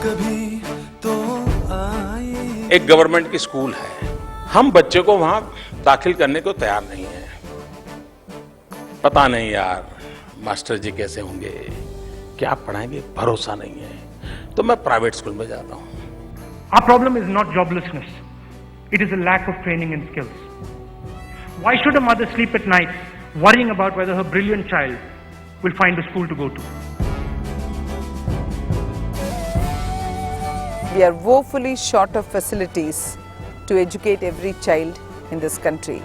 कभी तो आए। एक गवर्नमेंट की स्कूल है, हम बच्चे को वहां दाखिल करने को तैयार नहीं है। पता नहीं यार मास्टर जी कैसे होंगे, क्या पढ़ाएंगे, भरोसा नहीं है। तो मैं प्राइवेट स्कूल में जाता हूँ। Our problem is not joblessness. It is a lack of training and skills. Why should a mother sleep at night worrying about whether her brilliant child will find a school to go to? We are woefully short of facilities to educate every child in this country.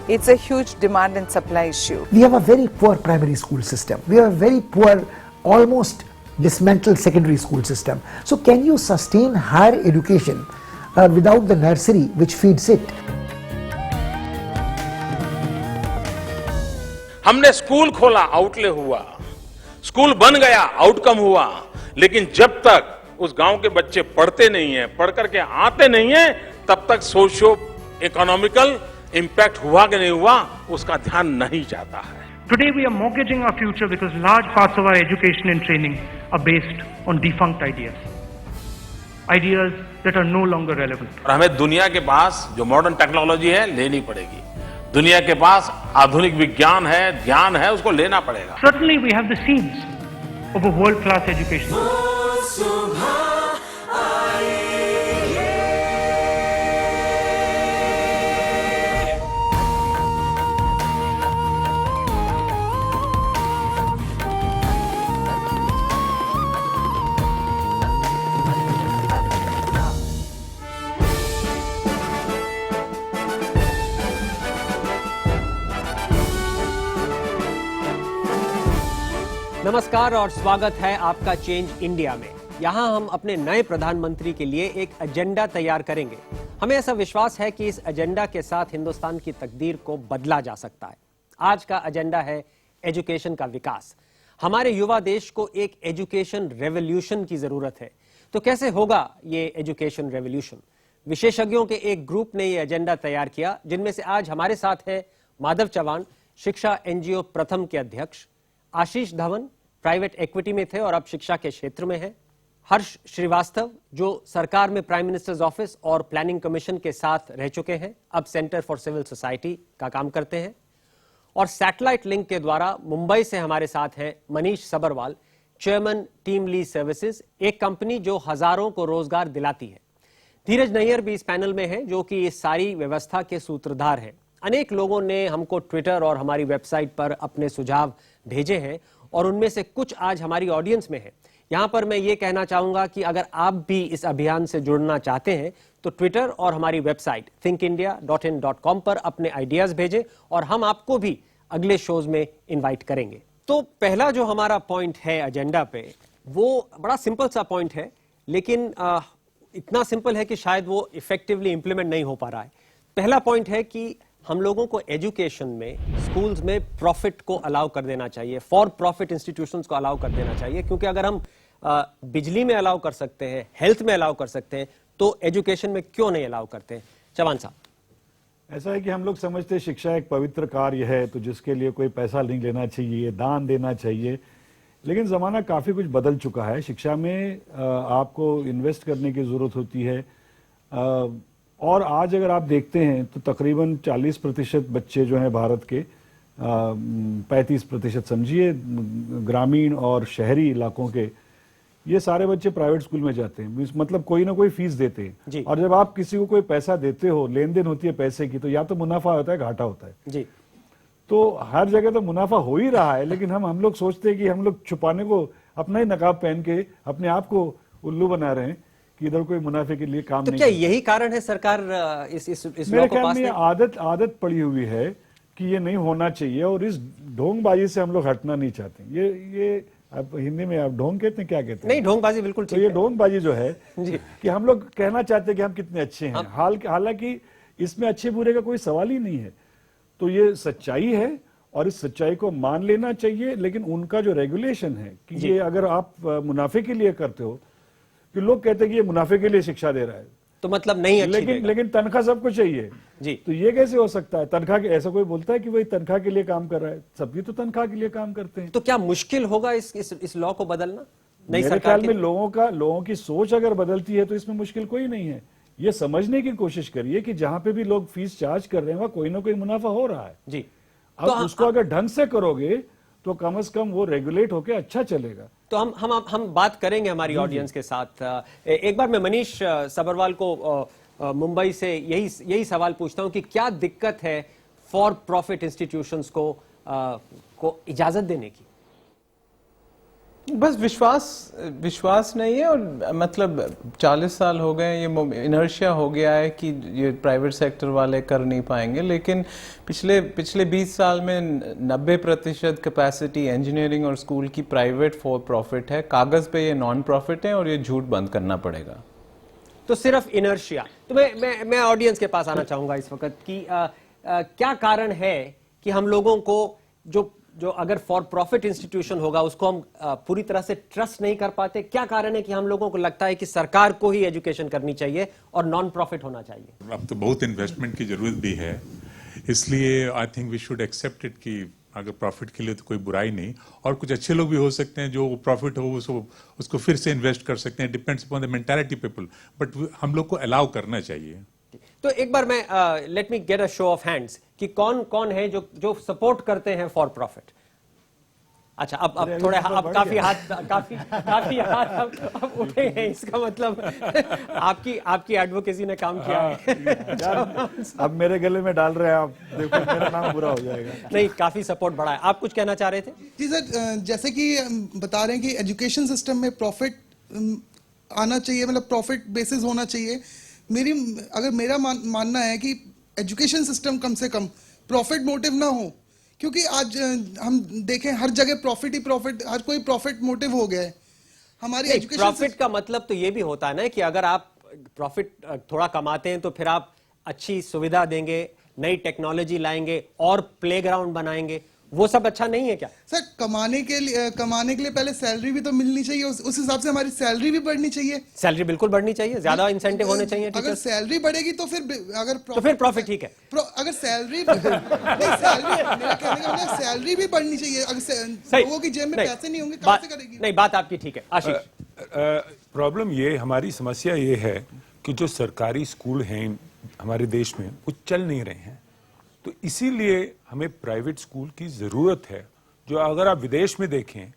It's a huge demand and supply issue. We have a very poor primary school system. We have a very poor, almost dismantled secondary school system. So can you sustain higher education without the nursery which feeds it? हमने school खोला, outlay हुआ, school बन गया, outcome हुआ, लेकिन जब तक उस गांव के बच्चे पढ़ते नहीं हैं, पढ़ करके आते नहीं हैं, तब तक सोशियो इकोनॉमिकल इंपैक्ट हुआ कि नहीं हुआ, उसका ध्यान नहीं जाता है। Today we are mortgaging our future because large parts of our education and training are based on defunct ideas. Ideas that are no longer relevant. और हमें दुनिया के पास जो मॉडर्न टेक्नोलॉजी है लेनी पड़ेगी। दुनिया के पास आधुनिक विज्ञान है, ज्ञान है, उसको लेना पड़ेगा। Certainly we have the seeds of a world-class education. नमस्कार और स्वागत है आपका चेंज इंडिया में। यहाँ हम अपने नए प्रधानमंत्री के लिए एक एजेंडा तैयार करेंगे। हमें ऐसा विश्वास है कि इस एजेंडा के साथ हिंदुस्तान की तकदीर को बदला जा सकता है। आज का एजेंडा है एजुकेशन का विकास। हमारे युवा देश को एक एजुकेशन रेवोल्यूशन की जरूरत है। तो कैसे होगा ये एजुकेशन रेवोल्यूशन? विशेषज्ञों के एक ग्रुप ने ये एजेंडा तैयार किया, जिनमें से आज हमारे साथ है माधव चव्हाण, शिक्षा एनजीओ प्रथम के अध्यक्ष, आशीष धवन प्राइवेट इक्विटी में थे और अब शिक्षा के क्षेत्र में है, हर्ष श्रीवास्तव जो सरकार में प्राइम मिनिस्टर्स ऑफिस और प्लानिंग कमीशन के साथ रह चुके हैं, अब सेंटर फॉर सिविल सोसाइटी का काम करते हैं, और सैटेलाइट लिंक के द्वारा मुंबई से हमारे साथ हैं Manish Sabharwal, chairman team lease services, एक कंपनी जो हजारों को रोजगार दिलाती है। धीरज नैयर भी इस पैनल में है जो कि इस सारी व्यवस्था के सूत्रधार है। अनेक लोगों ने हमको ट्विटर और हमारी वेबसाइट पर अपने सुझाव भेजे हैं और उनमें से कुछ आज हमारी ऑडियंस में है। यहां पर मैं ये कहना चाहूंगा कि अगर आप भी इस अभियान से जुड़ना चाहते हैं तो ट्विटर और हमारी वेबसाइट thinkindia.in.com पर अपने आइडियाज भेजें और हम आपको भी अगले शोज में इनवाइट करेंगे। तो पहला जो हमारा पॉइंट है एजेंडा पे, वो बड़ा सिंपल सा पॉइंट है, लेकिन इतना सिंपल है कि शायद वो इफेक्टिवली इंप्लीमेंट नहीं हो पा रहा है। पहला पॉइंट है कि हम लोगों को एजुकेशन में, स्कूल्स में प्रॉफिट को अलाउ कर देना चाहिए, फॉर प्रॉफिट इंस्टीट्यूशंस को अलाउ कर देना चाहिए, क्योंकि अगर हम बिजली में अलाउ कर सकते हैं, हेल्थ में अलाउ कर सकते हैं, तो एजुकेशन में क्यों नहीं अलाउ करते हैं? चव्हाण साहब। ऐसा है कि हम लोग समझते हैं शिक्षा एक पवित्र कार्य है, तो जिसके लिए कोई पैसा नहीं लेना चाहिए, दान देना चाहिए, लेकिन जमाना काफी कुछ बदल चुका है। शिक्षा में आपको इन्वेस्ट करने की जरूरत होती है, और आज अगर आप देखते हैं तो तकरीबन 40% बच्चे जो हैं भारत के, 35% समझिए ग्रामीण और शहरी इलाकों के, ये सारे बच्चे प्राइवेट स्कूल में जाते हैं। मतलब कोई ना कोई फीस देते हैं, और जब आप किसी को कोई पैसा देते हो, लेन देन होती है पैसे की, तो या तो मुनाफा होता है, घाटा होता है जी। तो हर जगह तो मुनाफा हो ही रहा है, लेकिन हम लोग सोचते हैं कि हम लोग छुपाने को अपना ही नकाब पहन के अपने आप को उल्लू बना रहे हैं कि इधर कोई मुनाफे के लिए काम तो नहीं। क्या यही कारण है सरकार इस मेरे ख्याल में आदत पड़ी हुई है कि ये नहीं होना चाहिए, और इस ढोंगबाजी से हम लोग हटना नहीं चाहते। ये आप हिंदी में आप ढोंग कहते हैं, क्या कहते हैं? नहीं, ढोंगबाजी बिल्कुल ठीक है। तो ये है। ढोंगबाजी जो है कि हम लोग कहना चाहते हैं कि हम कितने अच्छे हैं, हालांकि इसमें अच्छे बुरे का कोई सवाल ही नहीं है। तो ये सच्चाई है और इस सच्चाई को मान लेना चाहिए, लेकिन उनका जो रेगुलेशन है कि ये अगर आप मुनाफे के लिए करते हो, कि लोग कहते हैं कि ये मुनाफे के लिए शिक्षा दे रहा है, तो मतलब नहीं अच्छी लेकिन तनख्वाह सबको चाहिए जी। तो ये कैसे हो सकता है? तनख्वाह के ऐसा कोई बोलता है कि वही तनख्वाह के लिए काम कर रहा है? सभी तो तनख्वाह के लिए काम करते हैं। तो क्या मुश्किल होगा इस लॉ को बदलना? नई मेरे सरकार ख्याल में लोगों की सोच अगर बदलती है तो इसमें मुश्किल कोई नहीं है। ये समझने की कोशिश करिए कि जहां पे भी लोग फीस चार्ज कर रहे हैं वहां कोई ना कोई मुनाफा हो रहा है जी। अब तो उसको अगर ढंग से करोगे तो कम से कम वो रेगुलेट होके अच्छा चलेगा। तो हम बात करेंगे हमारी ऑडियंस के साथ। एक बार मैं मनीष सबरवाल को मुंबई से यही सवाल पूछता हूं कि क्या दिक्कत है फॉर प्रॉफिट इंस्टीट्यूशंस को इजाजत देने की? बस विश्वास नहीं है, और मतलब 40 साल हो गए, ये इनर्शिया हो गया है कि ये प्राइवेट सेक्टर वाले कर नहीं पाएंगे। लेकिन पिछले 20 साल में 90% कैपेसिटी इंजीनियरिंग और स्कूल की प्राइवेट फॉर प्रॉफिट है। कागज पे ये नॉन प्रॉफिट है और ये झूठ बंद करना पड़ेगा। तो सिर्फ इनर्शिया। तो मैं ऑडियंस के पास आना चाहूंगा इस वक्त कि क्या कारण है कि हम लोगों को जो अगर फॉर प्रॉफिट इंस्टीट्यूशन होगा उसको हम पूरी तरह से ट्रस्ट नहीं कर पाते? क्या कारण है कि हम लोगों को लगता है कि सरकार को ही एजुकेशन करनी चाहिए और नॉन प्रॉफिट होना चाहिए? अब तो बहुत इन्वेस्टमेंट की जरूरत भी है, इसलिए I think we should accept it कि अगर प्रॉफिट के लिए तो कोई बुराई नहीं, और कुछ अच्छे लोग भी हो सकते हैं जो प्रॉफिट हो उसको फिर से इन्वेस्ट कर सकते हैं। Depends upon the mentality people, but हम लोग को अलाउ करना चाहिए। तो एक बार मैं let me get a show off hands कि कौन है जो सपोर्ट करते हैं फॉर प्रॉफिट। अच्छा, अब थोड़े अब काफी हाथ अब उठे हैं, इसका मतलब आपकी एडवोकेसी ने काम किया है। अब मेरे गले में डाल रहे हैं आप, देखो मेरा नाम बुरा हो जाएगा। नहीं, काफी सपोर्ट बढ़ा है। आप कुछ कहना चाह रहे थे? जी सर, जैसे कि बता रहे हैं कि एजुकेशन सिस्टम में प्रॉफिट आना चाहिए, मतलब प्रॉफिट बेसिस होना चाहिए। मेरा मानना है कि एजुकेशन सिस्टम कम से कम प्रॉफिट मोटिव ना हो, क्योंकि आज हम देखें हर जगह प्रॉफिट ही प्रॉफिट, हर कोई प्रॉफिट मोटिव हो गया है। हमारी एजुकेशन प्रॉफिट का मतलब तो ये भी होता है ना कि अगर आप प्रॉफिट थोड़ा कमाते हैं तो फिर आप अच्छी सुविधा देंगे, नई टेक्नोलॉजी लाएंगे और प्लेग्राउंड बनाएंगे। वो सब अच्छा नहीं है क्या? सर, कमाने के लिए पहले सैलरी भी तो मिलनी चाहिए, उस हिसाब से हमारी सैलरी भी बढ़नी चाहिए। सैलरी बिल्कुल बढ़नी चाहिए, ज्यादा इंसेंटिव होने चाहिए। अगर सैलरी बढ़ेगी तो फिर प्रॉफिट ठीक है। अगर सैलरी मेरा कहने का मतलब सैलरी भी बढ़नी चाहिए। अगर लोगों की जेब में पैसे नहीं होंगे कहां से करेगी? नहीं, बात आपकी ठीक है। आशीष, प्रॉब्लम ये, हमारी समस्या ये है कि जो सरकारी स्कूल हैं हमारे देश में वो चल नहीं रहे हैं, तो इसीलिए हमें प्राइवेट स्कूल की जरूरत है। जो अगर आप विदेश में देखें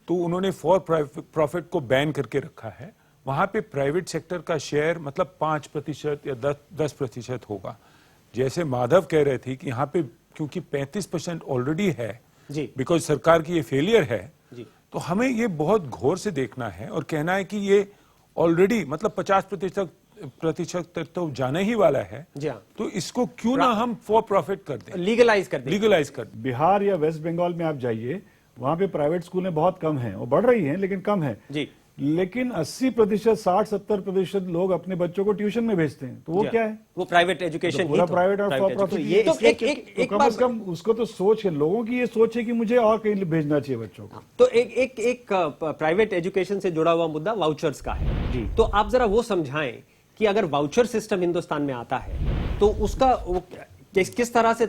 तो उन्होंने फॉर प्रॉफिट को बैन करके रखा है। वहां पे प्राइवेट सेक्टर का शेयर मतलब 5% या 10% होगा। जैसे माधव कह रहे थे कि यहाँ पे क्योंकि 35% ऑलरेडी है, बिकॉज सरकार की ये फेलियर है, तो हमें ये बहुत घोर से देखना है और कहना है कि ये ऑलरेडी मतलब 50% तक तो जाने ही वाला है। तो इसको क्यों ना हम फॉर प्रॉफिट कर दें, लीगलाइज कर दें। बिहार या वेस्ट बंगाल में आप जाइए, वहां पे प्राइवेट स्कूलें बहुत कम हैं, वो बढ़ रही हैं लेकिन कम है जी। लेकिन 80%, 60-70% लोग अपने बच्चों को ट्यूशन में भेजते हैं, तो वो क्या है? वो प्राइवेट एजुकेशन ही, पूरा प्राइवेट और फॉर प्रॉफिट। कम से कम उसको तो सोच है, लोगों की ये सोच है कि मुझे और कहीं भेजना चाहिए बच्चों को। तो एक प्राइवेट एजुकेशन से जुड़ा हुआ मुद्दा वाउचर्स का है जी। तो आप जरा वो समझाएं कि अगर वाउचर सिस्टम हिंदुस्तान में आता है तो उसका किस तरह से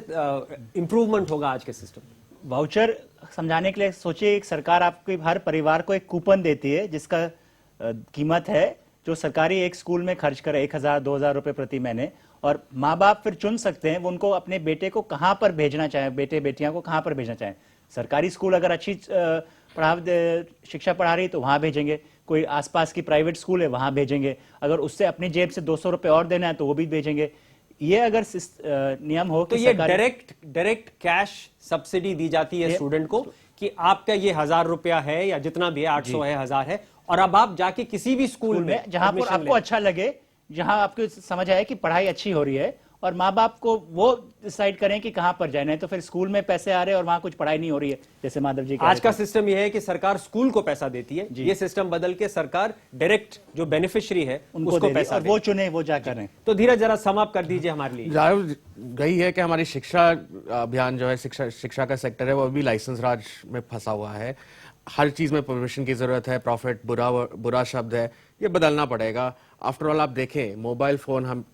इंप्रूवमेंट होगा आज के सिस्टम? वाउचर समझाने के लिए सोचिए, एक सरकार आपके हर परिवार को एक कूपन देती है जिसका कीमत है जो सरकारी एक स्कूल में खर्च करे 1,000-2,000 रुपए प्रति महीने, और माँ बाप फिर चुन सकते हैं वो उनको अपने बेटे को कहां पर भेजना चाहे, बेटे बेटियां को कहां पर भेजना चाहे। सरकारी स्कूल अगर अच्छी शिक्षा पढ़ा रही तो वहां भेजेंगे, कोई आसपास की प्राइवेट स्कूल है वहां भेजेंगे, अगर उससे अपनी जेब से 200 रुपए और देना है तो वो भी भेजेंगे। ये अगर नियम हो तो ये डायरेक्ट कैश सब्सिडी दी जाती है स्टूडेंट को कि आपका ये 1,000 रुपया है या जितना भी है, 800 है, 1,000 है, और अब आप जाके किसी भी स्कूल में जहां पर आपको अच्छा लगे, जहां आपको समझ आए कि पढ़ाई अच्छी हो रही है, और माँ बाप को वो डिसाइड करें कि कहां पर जाना है। तो फिर स्कूल में पैसे आ रहे हैं और वहां कुछ पढ़ाई नहीं हो रही है, जैसे माधव जी आज का सिस्टम यह है कि सरकार स्कूल को पैसा देती है। ये सिस्टम बदल के सरकार डायरेक्ट जो बेनिफिशियरी है उसको पैसा वो चुने, वो जा करें। तो धीरज जरा समाप्त कर दीजिए हमारे लिए। गई है कि हमारी शिक्षा अभियान जो है, शिक्षा का सेक्टर है, वो अभी लाइसेंस राज में फंसा हुआ है। हर चीज में परमिशन की जरूरत है, प्रॉफिट बुरा शब्द है, ये बदलना पड़ेगा। आफ्टर ऑल आप देखें, मोबाइल फोन हम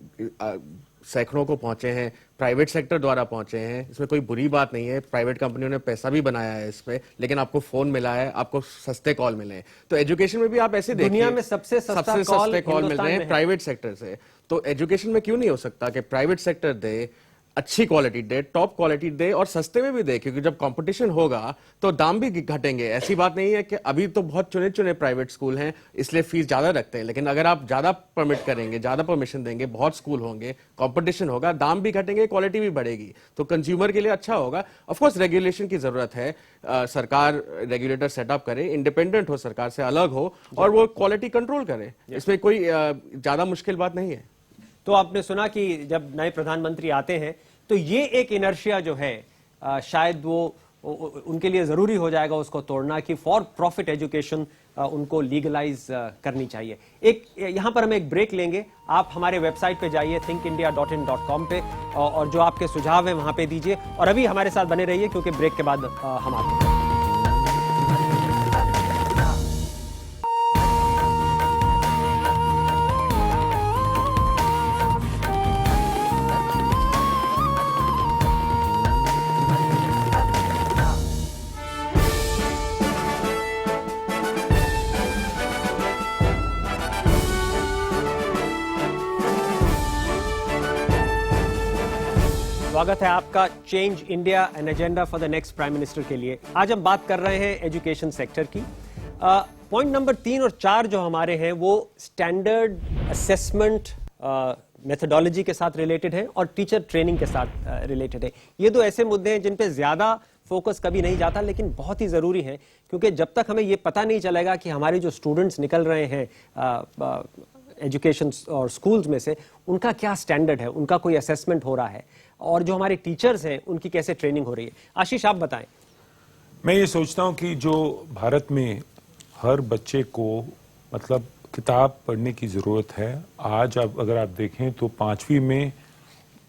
सैकड़ों को पहुंचे हैं, प्राइवेट सेक्टर द्वारा पहुंचे हैं, इसमें कोई बुरी बात नहीं है। प्राइवेट कंपनियों ने पैसा भी बनाया है इस पे, लेकिन आपको फोन मिला है, आपको सस्ते कॉल मिले हैं। तो एजुकेशन में भी आप ऐसे देखिए, दुनिया में सबसे सस्ते कॉल मिल रहे हैं प्राइवेट सेक्टर से। तो एजुकेशन में क्यों नहीं हो सकता कि प्राइवेट सेक्टर दे, अच्छी क्वालिटी दे, टॉप क्वालिटी दे और सस्ते में भी दे, क्योंकि जब कंपटीशन होगा तो दाम भी घटेंगे। ऐसी बात नहीं है कि अभी तो बहुत चुने चुने प्राइवेट स्कूल हैं इसलिए फीस ज्यादा रखते हैं, लेकिन अगर आप ज्यादा परमिट करेंगे, ज्यादा परमिशन देंगे, बहुत स्कूल होंगे, कंपटीशन होगा, दाम भी घटेंगे, क्वालिटी भी बढ़ेगी, तो कंज्यूमर के लिए अच्छा होगा। ऑफ कोर्स रेगुलेशन की जरूरत है, सरकार रेगुलेटर सेटअप करे, इंडिपेंडेंट हो, सरकार से अलग हो और वो क्वालिटी कंट्रोल करे, इसमें कोई ज्यादा मुश्किल बात नहीं है। तो आपने सुना कि जब नए प्रधानमंत्री आते हैं तो ये एक इनर्शिया जो है शायद वो उनके लिए जरूरी हो जाएगा उसको तोड़ना, कि फॉर प्रॉफिट एजुकेशन उनको लीगलाइज करनी चाहिए। एक यहां पर हम एक ब्रेक लेंगे। आप हमारे वेबसाइट पे जाइए thinkindia.in.com पे और जो आपके सुझाव हैं वहां पे दीजिए, और अभी हमारे साथ बने रहिए क्योंकि ब्रेक के बाद हम आते हैं। स्वागत है आपका change India an agenda for the next prime minister के लिए। आज हम बात कर रहे हैं एजुकेशन सेक्टर की। पॉइंट नंबर 3 और 4 जो हमारे हैं वो स्टैंडर्ड असेसमेंट मेथोडोलॉजी के साथ रिलेटेड है और टीचर ट्रेनिंग के साथ रिलेटेड है। ये दो ऐसे मुद्दे हैं जिन पे ज्यादा फोकस कभी नहीं जाता, लेकिन बहुत ही जरूरी है, क्योंकि जब तक हमें ये पता नहीं चलेगा कि हमारे जो स्टूडेंट्स निकल रहे हैं एजुकेशन और स्कूल्स में से, उनका क्या स्टैंडर्ड है, उनका कोई असेसमेंट हो रहा है, और जो हमारे टीचर्स हैं उनकी कैसे ट्रेनिंग हो रही है। आशीष, आप बताएं। मैं ये सोचता हूं कि जो भारत में हर बच्चे को मतलब किताब पढ़ने की जरूरत है। आज अगर आप देखें तो 5वीं में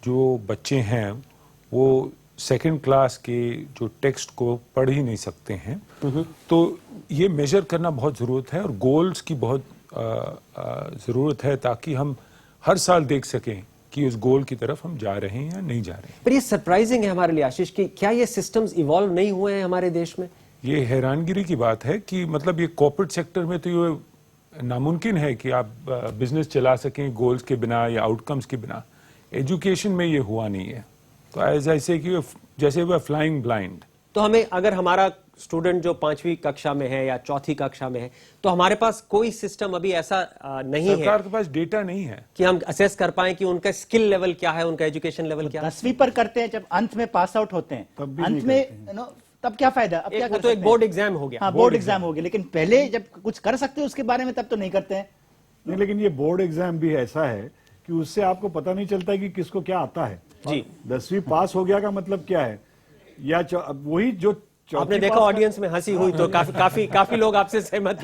जो बच्चे हैं वो सेकंड क्लास के जो टेक्स्ट को पढ़ ही नहीं सकते हैं। तो ये मेजर करना बहुत जरूरत है और गोल्स की बहुत जरूरत है, ताकि हम हर साल देख सकें कि उस गोल की तरफ हम जा रहे हैं या नहीं जा रहे हैं। पर ये सरप्राइजिंग है हमारे लिए आशीष कि क्या ये सिस्टम्स इवॉल्व नहीं हुए हैं हमारे देश में? ये हैरानगिरी की बात है कि मतलब ये कॉर्पोरेट सेक्टर में तो ये नामुमकिन है कि आप बिजनेस चला सकें गोल्स के बिना या आउटकम्स के बिना। एजुकेशन में ये हुआ नहीं है, तो ऐसे कि जैसे वो फ्लाइंग ब्लाइंड। तो हमें, अगर हमारा स्टूडेंट जो 5वीं कक्षा में है या 4थी कक्षा में है, तो हमारे पास कोई सिस्टम अभी ऐसा नहीं है, सरकार के पास डेटा नहीं है कि हम असेस कर पाए कि उनका स्किल लेवल क्या है, उनका एजुकेशन लेवल क्या है। 10वीं पर करते हैं, जब अंत में पास आउट होते हैं, अंत में तब क्या फायदा? अब क्या वो तो एक बोर्ड एग्जाम हो गया। हाँ, बोर्ड एग्जाम हो गया, लेकिन पहले जब कुछ कर सकते हैं उसके बारे में तब तो नहीं करते हैं। नहीं, लेकिन ये बोर्ड एग्जाम भी ऐसा है कि उससे आपको पता नहीं चलता कि किसको क्या आता है। जी, 10वीं पास हो गया का मतलब क्या है? या वही जो आपने देखा ऑडियंस में हंसी हुई तो काफी लोग आपसे सहमत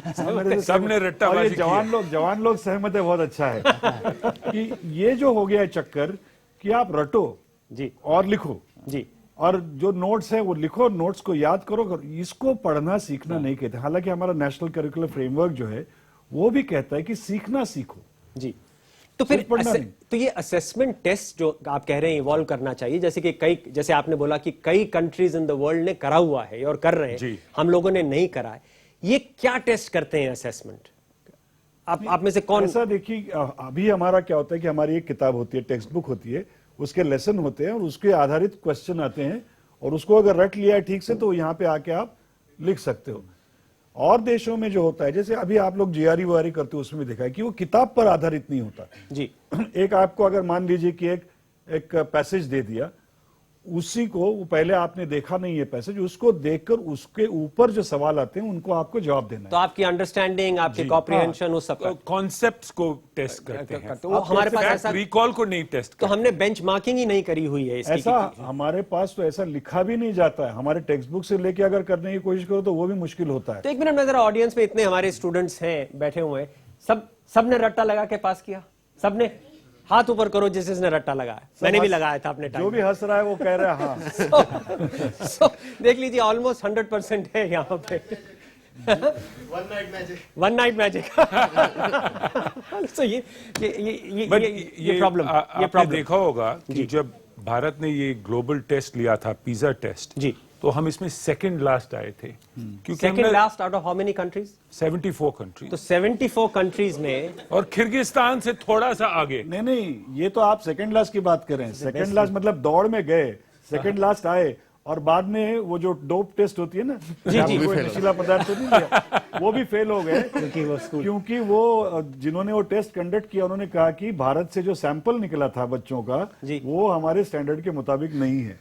सबने रट्टाबाजी किया। जवान लोग सहमत है, बहुत अच्छा है कि ये जो हो गया है चक्कर कि आप रटो जी और लिखो जी, और जो नोट्स है वो लिखो, नोट्स को याद करो, इसको पढ़ना सीखना नहीं कहते। हालांकि हमारा नेशनल करिकुलर फ्रेमवर्क जो है वो भी कहता है कि सीखना सीखो जी। तो फिर तो ये असेसमेंट टेस्ट जो आप कह रहे हैं इवॉल्व करना चाहिए, जैसे कि जैसे आपने बोला कि कई कंट्रीज इन द वर्ल्ड ने करा हुआ है और कर रहे हैं, हम लोगों ने नहीं करा है। ये क्या टेस्ट करते हैं असेसमेंट? आप में से कौन? ऐसा देखिए, अभी हमारा क्या होता है कि हमारी एक किताब होती है, टेक्स्ट बुक होती है, उसके लेसन होते हैं और उसके आधारित क्वेश्चन आते हैं, और उसको अगर रट लिया है ठीक से तो यहाँ पे आके आप लिख सकते हो। और देशों में जो होता है, जैसे अभी आप लोग जीआरई वारी करते हो, उसमें देखा है कि वो किताब पर आधारित नहीं होता जी। एक आपको अगर मान लीजिए कि एक पैसेज दे दिया, उसी को वो पहले आपने देखा नहीं है पैसेज, उसको देखकर उसके ऊपर जो सवाल आते हैं उनको आपको जवाब देना है। तो आपकी अंडरस्टैंडिंग, आपकी कॉम्प्रिहेंशन, उस सब कॉन्सेप्ट्स को टेस्ट करते हैं। तो हमारे पास ऐसा रिकॉल को नहीं टेस्ट, तो हमने बेंचमार्किंग ही नहीं करी हुई है इसकी। ऐसा हमारे पास तो ऐसा लिखा भी नहीं जाता है। हमारे टेक्स्ट बुक से लेके अगर करने की कोशिश करो तो वो भी मुश्किल होता है। तो एक मिनट में जरा, ऑडियंस में इतने हमारे स्टूडेंट्स हैं बैठे हुए हैं, सबने रट्टा लगा के पास किया? सबने? हाथ ऊपर करो जिसने रट्टा लगाया। मैंने भी लगाया था अपने टाइम। जो भी हंस रहा है वो कह रहा है हाँ। देख लीजिए, ऑलमोस्ट 100% है यहाँ पे। वन नाइट मैजिक तो ये प्रॉब्लम आपने देखा होगा कि जब भारत ने ये ग्लोबल टेस्ट लिया था, पिज़्ज़ा टेस्ट, जी, तो हम इसमें सेकंड लास्ट आए थे। क्योंकि second last out of how many countries? 74 countries. तो 74 कंट्रीज में, और किर्गिस्तान से थोड़ा सा आगे। नहीं, ये तो आप सेकंड लास्ट की बात कर रहे हैं। सेकंड लास्ट मतलब दौड़ में गए, सेकंड लास्ट आए, और बाद में वो जो डोप टेस्ट होती है ना, कोई नशीला पदार्थ तो नहीं लिया, वो भी फेल हो गए क्योंकि वो जिन्होंने वो टेस्ट कंडक्ट किया उन्होंने कहा कि भारत से जो सैंपल निकला था बच्चों का वो हमारे स्टैंडर्ड के मुताबिक नहीं है।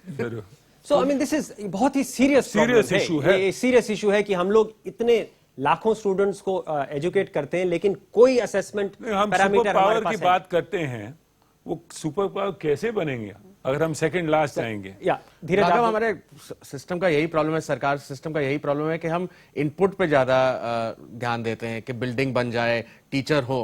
सो आई मीन दिस इज बहुत ही सीरियस इशू है। ये सीरियस इशू है कि हम लोग इतने लाखों स्टूडेंट्स को एजुकेट करते हैं लेकिन कोई असेसमेंट पैरामीटर पावर की बात करते हैं, वो सुपर पावर कैसे बनेंगे अगर हम सेकंड लास्ट आएंगे? धीरे धीरे हमारे सिस्टम का यही प्रॉब्लम है, सरकार सिस्टम का यही प्रॉब्लम है कि हम इनपुट पे ज्यादा ध्यान देते हैं कि बिल्डिंग बन जाए, टीचर हो,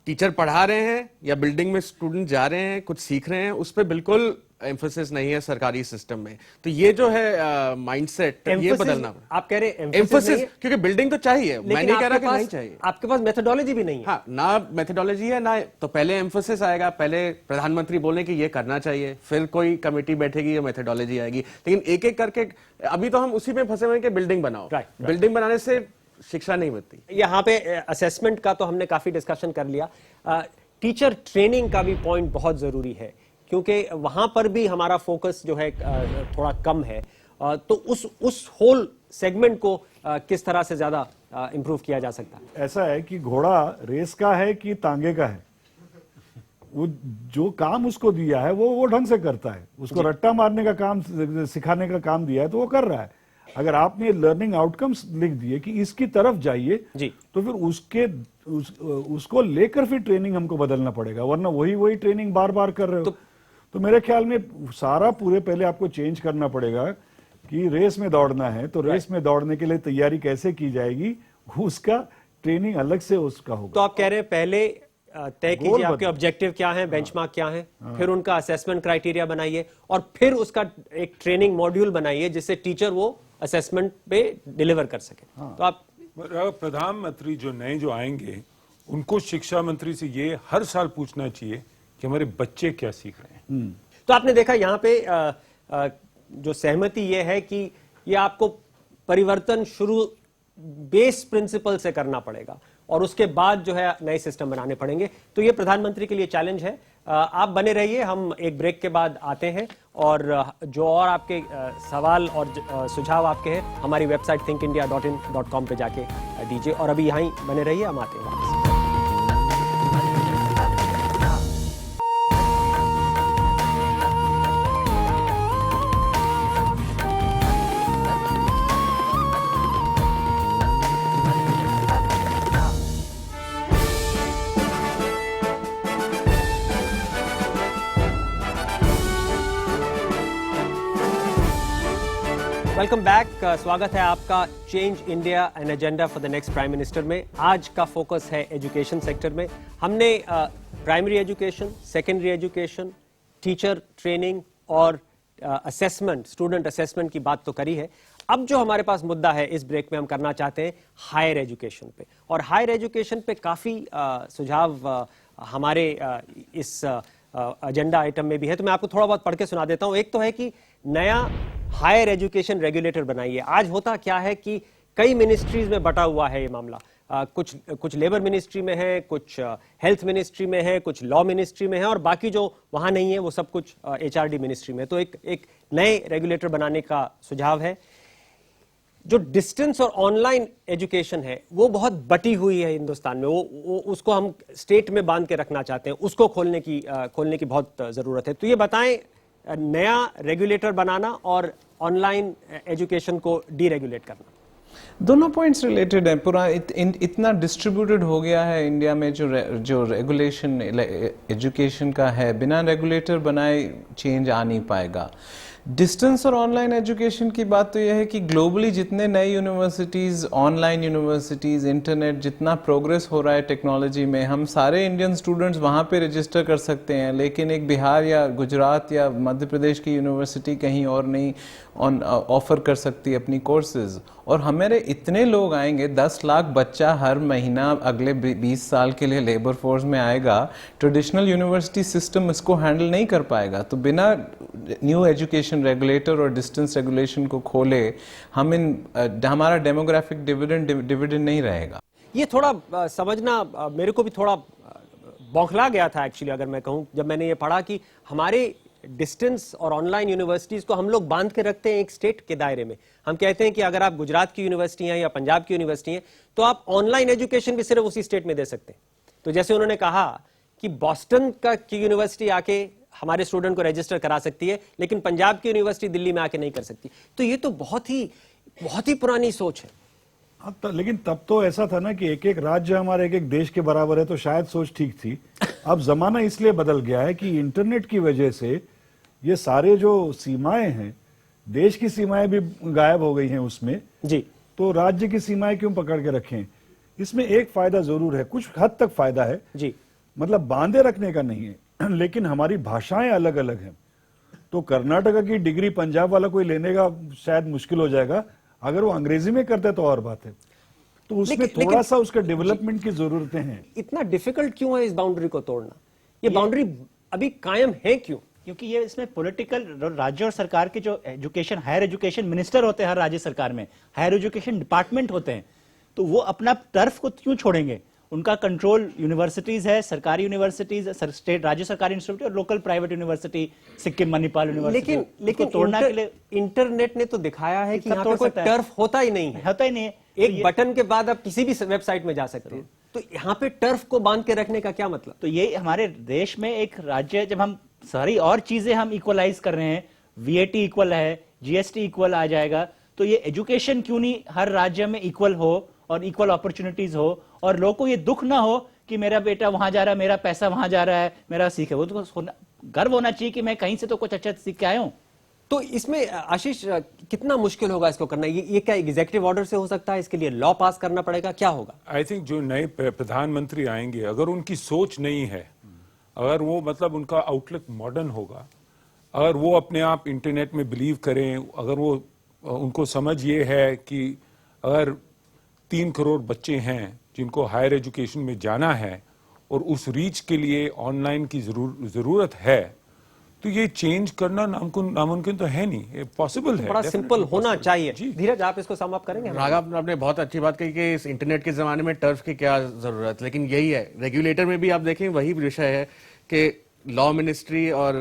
टीचर पढ़ा रहे हैं या बिल्डिंग में स्टूडेंट जा रहे हैं कुछ सीख रहे हैं, उस पर बिल्कुल एम्फोसिस नहीं है सरकारी सिस्टम में। तो ये जो है माइंडसेट ये बदलना। आप कह रहे हैं एम्फोसिस, क्योंकि बिल्डिंग तो चाहिए, मैं नहीं कह रहा कि नहीं चाहिए। आपके पास मेथोडोलॉजी भी नहीं है। हाँ, ना मेथोडोलॉजी है ना, तो पहले एम्फोसिस आएगा, पहले प्रधानमंत्री बोले कि ये करना चाहिए, फिर कोई कमेटी बैठेगी, ये मेथोडोलॉजी आएगी। लेकिन एक एक करके अभी तो हम उसी में फंसे हुए हैं कि बिल्डिंग बनाओ। बिल्डिंग बनाने से शिक्षा नहीं मिलती। यहाँ पे असेसमेंट का तो हमने काफी डिस्कशन कर लिया। टीचर ट्रेनिंग का भी पॉइंट बहुत जरूरी है क्योंकि वहां पर भी हमारा फोकस जो है थोड़ा कम है। तो उस होल सेगमेंट को किस तरह से ज्यादा इंप्रूव किया जा सकता है? ऐसा है कि घोड़ा रेस का है कि तांगे का है, वो जो काम उसको दिया है वो ढंग से करता है। उसको रट्टा मारने का काम, सिखाने का काम दिया है तो वो कर रहा है। अगर आपने लर्निंग आउटकम्स लिख दिए कि इसकी तरफ जाइए तो फिर उसको लेकर फिर ट्रेनिंग हमको बदलना पड़ेगा, वरना वही ट्रेनिंग बार बार कर रहे हो। तो मेरे ख्याल में सारा पूरे पहले आपको चेंज करना पड़ेगा कि रेस में दौड़ना है तो रेस में दौड़ने के लिए तैयारी कैसे की जाएगी, उसका ट्रेनिंग अलग से उसका होगा। तो आप कह रहे हैं पहले तय कीजिए आपके ऑब्जेक्टिव क्या है, बेंचमार्क क्या है, फिर उनका असेसमेंट क्राइटेरिया बनाइए और फिर उसका एक ट्रेनिंग मॉड्यूल बनाइए जिससे टीचर वो असेसमेंट पे डिलीवर कर सके। तो आप प्रधानमंत्री जो नए जो आएंगे उनको शिक्षा मंत्री से ये हर साल पूछना चाहिए कि हमारे बच्चे क्या सीख रहे हैं। तो आपने देखा यहाँ पे जो सहमति ये है कि ये आपको परिवर्तन शुरू बेस प्रिंसिपल से करना पड़ेगा और उसके बाद जो है नए सिस्टम बनाने पड़ेंगे। तो ये प्रधानमंत्री के लिए चैलेंज है। आप बने रहिए, हम एक ब्रेक के बाद आते हैं और जो और आपके सवाल और सुझाव आपके हैं हमारी वेबसाइट thinkindia.in.com पे जाके दीजिए। और अभी यहीं बने रहिए, हम आते हैं वापस। Welcome back. स्वागत है आपका change India an agenda for the next prime minister में। आज का फोकस है एजुकेशन सेक्टर में। हमने primary education, secondary education, teacher training और असेसमेंट, स्टूडेंट असेसमेंट की बात तो करी है। अब जो हमारे पास मुद्दा है इस ब्रेक में हम करना चाहते हैं हायर एजुकेशन पे, और हायर एजुकेशन पे काफी सुझाव हमारे इस एजेंडा आइटम में भी है। तो मैं आपको थोड़ा बहुत पढ़ के सुना देता हूं। एक तो है कि नया हायर एजुकेशन रेगुलेटर बनाइए। आज होता क्या है कि कई मिनिस्ट्रीज में बटा हुआ है ये मामला। कुछ लेबर मिनिस्ट्री में है, कुछ हेल्थ मिनिस्ट्री में है, कुछ लॉ मिनिस्ट्री में है और बाकी जो वहां नहीं है वो सब कुछ एचआरडी मिनिस्ट्री में। तो एक नए रेगुलेटर बनाने का सुझाव है। जो डिस्टेंस और ऑनलाइन एजुकेशन है वो बहुत बटी हुई है हिंदुस्तान में। वो उसको हम स्टेट में बांध के रखना चाहते हैं, उसको खोलने की बहुत जरूरत है। तो ये बताएं, नया रेगुलेटर बनाना और ऑनलाइन एजुकेशन को डीरेगुलेट करना, दोनों पॉइंट्स रिलेटेड है। पूरा इतना डिस्ट्रीब्यूटेड हो गया है इंडिया में जो रेगुलेशन एजुकेशन का है, बिना रेगुलेटर बनाए चेंज आ नहीं पाएगा। डिस्टेंस और ऑनलाइन एजुकेशन की बात तो यह है कि ग्लोबली जितने नए यूनिवर्सिटीज़, ऑनलाइन यूनिवर्सिटीज़, इंटरनेट जितना प्रोग्रेस हो रहा है टेक्नोलॉजी में, हम सारे इंडियन स्टूडेंट्स वहाँ पे रजिस्टर कर सकते हैं, लेकिन एक बिहार या गुजरात या मध्य प्रदेश की यूनिवर्सिटी कहीं और नहीं ऑफर कर सकती अपनी कोर्सेज। और हमारे इतने लोग आएंगे, 10 लाख बच्चा हर महीना अगले 20 साल के लिए लेबर फोर्स में आएगा, ट्रेडिशनल यूनिवर्सिटी सिस्टम इसको हैंडल नहीं कर पाएगा। तो बिना न्यू एजुकेशन रेगुलेटर और डिस्टेंस रेगुलेशन को खोले हमारा डेमोग्राफिक डिविडेंड नहीं रहेगा। ये थोड़ा समझना मेरे को भी थोड़ा बौखला गया था एक्चुअली, अगर मैं कहूं, जब मैंने ये पढ़ा कि हमारे डिस्टेंस और ऑनलाइन यूनिवर्सिटीज को हम लोग बांध के रखते हैं एक स्टेट के दायरे में। हम कहते हैं कि अगर आप गुजरात की यूनिवर्सिटी हैं या पंजाब की यूनिवर्सिटी हैं तो आप ऑनलाइन एजुकेशन भी सिर्फ उसी स्टेट में दे सकते हैं। तो जैसे उन्होंने कहा कि बॉस्टन की यूनिवर्सिटी आके हमारे स्टूडेंट को रजिस्टर करा सकती है, लेकिन पंजाब की यूनिवर्सिटी दिल्ली में आके नहीं कर सकती। तो ये तो बहुत ही पुरानी सोच है। लेकिन तब तो ऐसा था ना कि एक एक राज्य हमारे एक एक देश के बराबर है, तो शायद सोच ठीक थी। अब जमाना इसलिए बदल गया है कि इंटरनेट की वजह से ये सारे जो सीमाएं हैं, देश की सीमाएं भी गायब हो गई हैं उसमें जी। तो राज्य की सीमाएं क्यों पकड़ के रखें? इसमें एक फायदा जरूर है, कुछ हद तक फायदा है जी, मतलब बांधे रखने का नहीं है, लेकिन हमारी भाषाएं अलग अलग हैं। तो कर्नाटका की डिग्री पंजाब वाला कोई लेने का शायद मुश्किल हो जाएगा, अगर वो अंग्रेजी में करते तो और बात है। तो उसमें थोड़ा सा उसके डेवलपमेंट की जरूरतें हैं। इतना डिफिकल्ट क्यों है इस बाउंड्री को तोड़ना? ये बाउंड्री अभी कायम है क्यों? क्योंकि ये इसमें पॉलिटिकल, राज्य और सरकार के जो एजुकेशन, हायर एजुकेशन मिनिस्टर होते हैं हर राज्य सरकार में, हायर एजुकेशन डिपार्टमेंट होते हैं, तो वो अपना टर्फ को क्यों छोड़ेंगे? उनका कंट्रोल यूनिवर्सिटीज है, सरकारी यूनिवर्सिटीज, स्टेट राज्य सरकारी इंस्टीट्यूट और local private university, Sikkim Manipal university. लेकिन तोड़ना के लिए इंटरनेट ने तो दिखाया है कि यहाँ पे कोई टर्फ होता ही नहीं है। होता ही नहीं है। एक बटन के बाद आप किसी भी वेबसाइट में जा सकते हैं। तो यहाँ पे टर्फ को बांध के रखने का क्या मतलब? तो ये हमारे देश में एक राज्य, जब हम सारी और चीजें हम इक्वलाइज कर रहे हैं, वीएटी इक्वल है, जीएसटी इक्वल आ जाएगा, तो ये एजुकेशन क्यों नहीं हर राज्य में इक्वल हो और इक्वल अपॉर्चुनिटीज हो, और लोगों को ये दुख ना हो कि मेरा बेटा वहां जा रहा है, मेरा पैसा वहां जा रहा है, मेरा सीख है। वो तो गर्व होना चाहिए कि मैं कहीं से तो कुछ अच्छा सीख के आया हूं। तो इसमें आशीष कितना मुश्किल होगा इसको करना? ये क्या एग्जीक्यूटिव ऑर्डर से हो सकता है? इसके लिए लॉ पास करना पड़ेगा? क्या होगा? आई थिंक जो नए प्रधानमंत्री आएंगे, अगर उनकी सोच नहीं है, अगर वो मतलब उनका आउटलुक मॉडर्न होगा, अगर वो अपने आप इंटरनेट में बिलीव करें, अगर वो उनको समझ ये है कि अगर 3 करोड़ बच्चे हैं जिनको हायर एजुकेशन में जाना है और उस रीच के लिए ऑनलाइन की जरूरत है, तो ये चेंज करना नामुमकिन तो है नहीं, ये पॉसिबल है। बड़ा सिंपल होना चाहिए। धीरज, आप इसको सम अप करेंगे? राघव, आपने बहुत अच्छी बात कही कि इस इंटरनेट के जमाने में टर्फ की क्या जरूरत, लेकिन यही है, रेगुलेटर में भी आप देखें वही विषय है कि लॉ मिनिस्ट्री और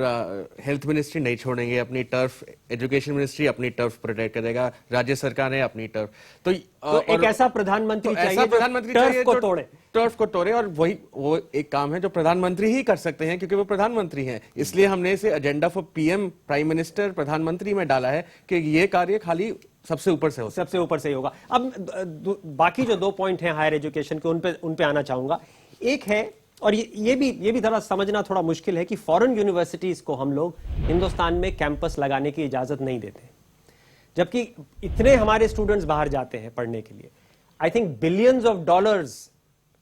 हेल्थ मिनिस्ट्री नहीं छोड़ेंगे अपनी टर्फ, एजुकेशन मिनिस्ट्री अपनी टर्फ प्रोटेक्ट करेगा, राज्य सरकार ने अपनी टर्फ। तो एक ऐसा प्रधानमंत्री चाहिए जो टर्फ को तोड़े, टर्फ को तोड़े, और वही वो एक काम है जो प्रधानमंत्री ही कर सकते हैं, क्योंकि वो प्रधानमंत्री हैं। इसलिए हमने इसे agenda for PM, prime minister, प्रधानमंत्री में डाला है कि ये कार्य खाली सबसे ऊपर से हो, सबसे ऊपर से ही होगा। अब बाकी जो 2 पॉइंट हैं हायर एजुकेशन के, उन पे आना चाहूंगा। एक है, और ये भी थोड़ा समझना थोड़ा मुश्किल है, कि फॉरेन यूनिवर्सिटीज को हम लोग हिंदुस्तान में कैंपस लगाने की इजाजत नहीं देते, जबकि इतने हमारे स्टूडेंट्स बाहर जाते हैं पढ़ने के लिए। I think billions of dollars